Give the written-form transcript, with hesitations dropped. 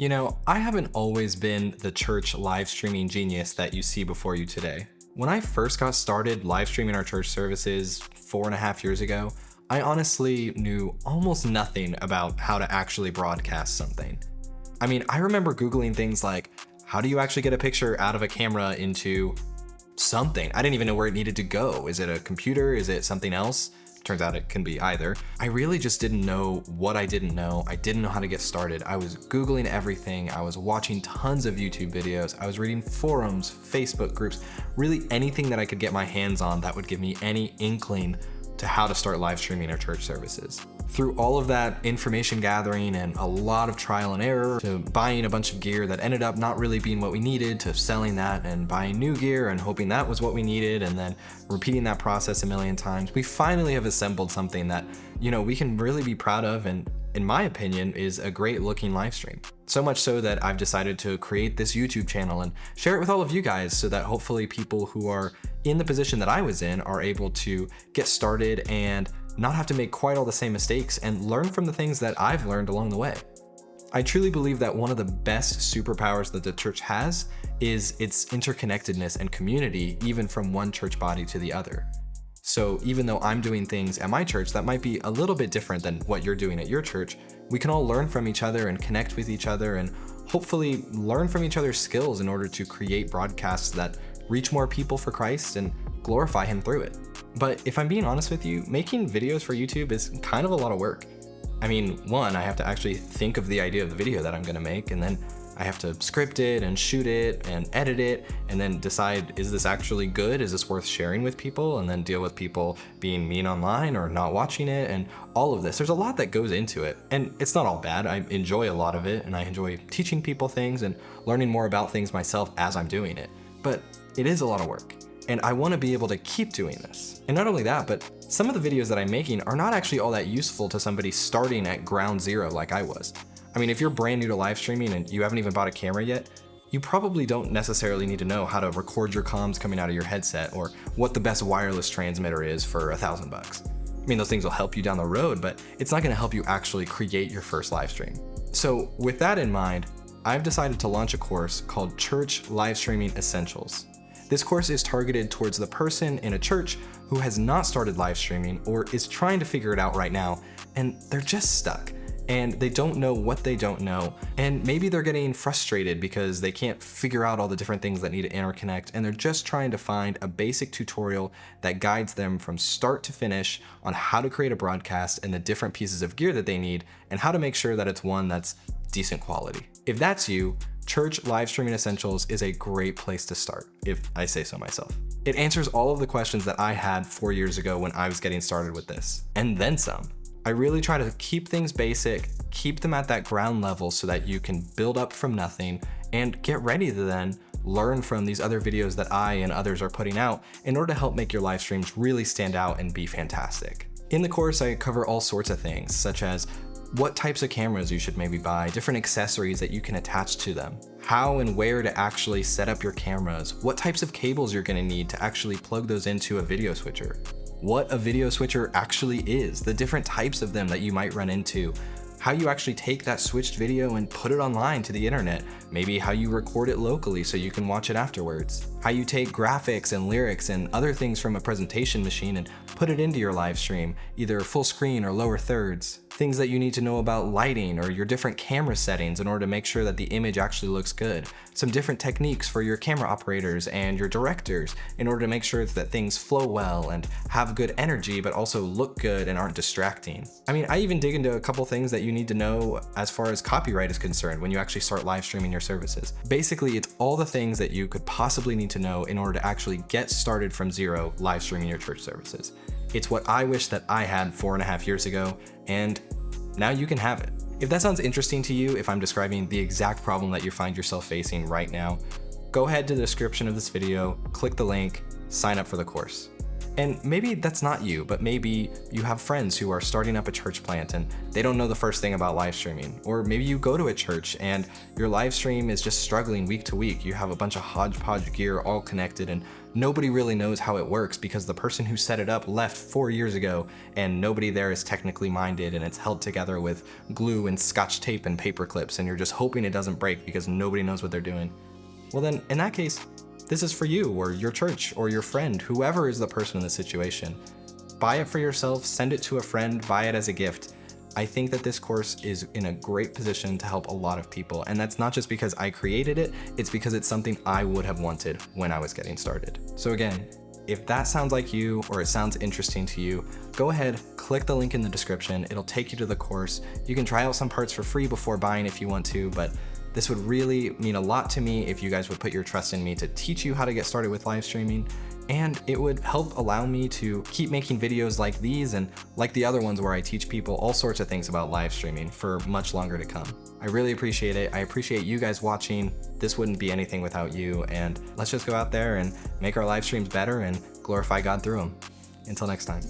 I haven't always been the church live streaming genius that you see before you today. When I first got started live streaming our church services 4.5 years ago, I honestly knew almost nothing about how to actually broadcast something. I remember Googling things like, how do you actually get a picture out of a camera into something? I didn't even know where it needed to go. Is it a computer? Is it something else? Turns out it can be either. I really just didn't know what I didn't know. I didn't know how to get started. I was Googling everything. I was watching tons of YouTube videos. I was reading forums, Facebook groups, really anything that I could get my hands on that would give me any inkling to how to start live streaming our church services. Through all of that information gathering and a lot of trial and error, to buying a bunch of gear that ended up not really being what we needed, to selling that and buying new gear and hoping that was what we needed, and then repeating that process a million times, we finally have assembled something that, we can really be proud of, and in my opinion, is a great looking live stream. So much so that I've decided to create this YouTube channel and share it with all of you guys so that hopefully people who are in the position that I was in are able to get started and not have to make quite all the same mistakes and learn from the things that I've learned along the way. I truly believe that one of the best superpowers that the church has is its interconnectedness and community, even from one church body to the other. So even though I'm doing things at my church that might be a little bit different than what you're doing at your church, we can all learn from each other and connect with each other and hopefully learn from each other's skills in order to create broadcasts that reach more people for Christ and glorify Him through it. But if I'm being honest with you, making videos for YouTube is kind of a lot of work. One, I have to actually think of the idea of the video that I'm gonna make, and then I have to script it and shoot it and edit it and then decide, is this actually good? Is this worth sharing with people? And then deal with people being mean online or not watching it and all of this. There's a lot that goes into it, and it's not all bad. I enjoy a lot of it, and I enjoy teaching people things and learning more about things myself as I'm doing it. But it is a lot of work, and I want to be able to keep doing this. And not only that, but some of the videos that I'm making are not actually all that useful to somebody starting at ground zero like I was. If you're brand new to live streaming and you haven't even bought a camera yet, you probably don't necessarily need to know how to record your comms coming out of your headset or what the best wireless transmitter is for $1,000. Those things will help you down the road, but it's not going to help you actually create your first live stream. So with that in mind, I've decided to launch a course called Church Live Streaming Essentials. This course is targeted towards the person in a church who has not started live streaming or is trying to figure it out right now, and they're just stuck. And they don't know what they don't know, and maybe they're getting frustrated because they can't figure out all the different things that need to interconnect, and they're just trying to find a basic tutorial that guides them from start to finish on how to create a broadcast and the different pieces of gear that they need, and how to make sure that it's one that's decent quality. If that's you, Church Live Streaming Essentials is a great place to start, if I say so myself. It answers all of the questions that I had 4 years ago when I was getting started with this, and then some. I really try to keep things basic, keep them at that ground level so that you can build up from nothing and get ready to then learn from these other videos that I and others are putting out in order to help make your live streams really stand out and be fantastic. In the course, I cover all sorts of things, such as what types of cameras you should maybe buy, different accessories that you can attach to them, how and where to actually set up your cameras, what types of cables you're going to need to actually plug those into a video switcher, what a video switcher actually is, the different types of them that you might run into, how you actually take that switched video and put it online to the internet, maybe how you record it locally so you can watch it afterwards, how you take graphics and lyrics and other things from a presentation machine and put it into your live stream, either full screen or lower thirds, things that you need to know about lighting or your different camera settings in order to make sure that the image actually looks good, some different techniques for your camera operators and your directors in order to make sure that things flow well and have good energy but also look good and aren't distracting. I even dig into a couple things that you need to know as far as copyright is concerned when you actually start live streaming your services. Basically, it's all the things that you could possibly need to know in order to actually get started from zero live streaming your church services. It's what I wish that I had 4.5 years ago, and now you can have it. If that sounds interesting to you, if I'm describing the exact problem that you find yourself facing right now, go ahead to the description of this video, click the link, sign up for the course. And maybe that's not you, but maybe you have friends who are starting up a church plant and they don't know the first thing about live streaming. Or maybe you go to a church and your live stream is just struggling week to week. You have a bunch of hodgepodge gear all connected and nobody really knows how it works because the person who set it up left 4 years ago and nobody there is technically minded and it's held together with glue and scotch tape and paper clips and you're just hoping it doesn't break because nobody knows what they're doing. Well then, in that case, this is for you or your church or your friend, whoever is the person in the situation. Buy it for yourself, send it to a friend, buy it as a gift. I think that this course is in a great position to help a lot of people. And that's not just because I created it, it's because it's something I would have wanted when I was getting started. So again, if that sounds like you or it sounds interesting to you, go ahead, click the link in the description. It'll take you to the course. You can try out some parts for free before buying if you want to, but this would really mean a lot to me if you guys would put your trust in me to teach you how to get started with live streaming. And it would help allow me to keep making videos like these and like the other ones where I teach people all sorts of things about live streaming for much longer to come. I really appreciate it. I appreciate you guys watching. This wouldn't be anything without you. And let's just go out there and make our live streams better and glorify God through them. Until next time.